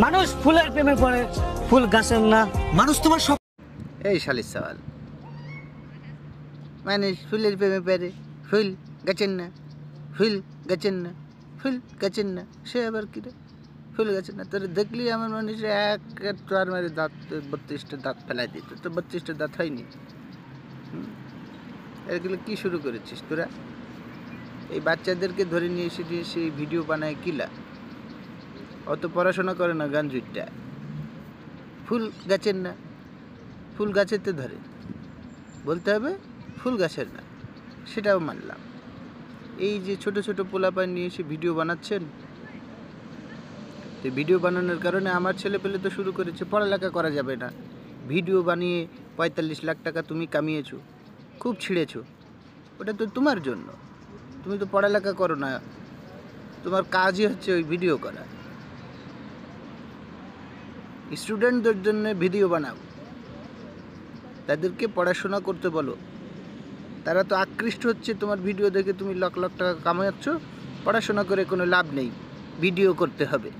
মানুষ ফুলের প্রেমে পড়ে, ফুল গাছের না। মানুষ তোমার সব এই শালির সওয়াল, মানুষ ফুলের প্রেমে পড়ে, ফুল গাছের না, ফুল গাছের না, ফুল গাছের না, সে আবার কি রে ফুল গাছের না? তোর দেখলি আমার মানুষ এক চার মারে দাঁত 32টা দাঁত ফেলাই দিত, তো 32টা দাঁত হয়নি। এগুলো কি শুরু করেছিস তোরা? এই বাচ্চাদেরকে ধরে নিয়ে এসে সেই ভিডিও বানায় কিলা? অত পড়াশোনা করে না গান জুইটা। ফুল গাছের না, ফুল গাছেতে ধরে বলতে হবে ফুল গাছের না, সেটাও মানলাম। এই যে ছোট ছোট পোলাপান নিয়ে এসে ভিডিও বানাচ্ছেন, তো ভিডিও বানানোর কারণে আমার ছেলে পেলে তো শুরু করেছে পড়ালেখা করা যাবে না। ভিডিও বানিয়ে 45 লাখ টাকা তুমি কামিয়েছো, খুব ছিঁড়েছো, ওটা তো তোমার জন্য। তুমি তো পড়ালেখা করো না, তোমার কাজই হচ্ছে ওই ভিডিও করা। স্টুডেন্টদের জন্য ভিডিও বানাও, তাদেরকে পড়াশোনা করতে বলো। তারা তো আকৃষ্ট হচ্ছে তোমার ভিডিও দেখে, তুমি লাখ লাখ টাকা কামাচ্ছ, পড়াশোনা করে কোনো লাভ নেই, ভিডিও করতে হবে।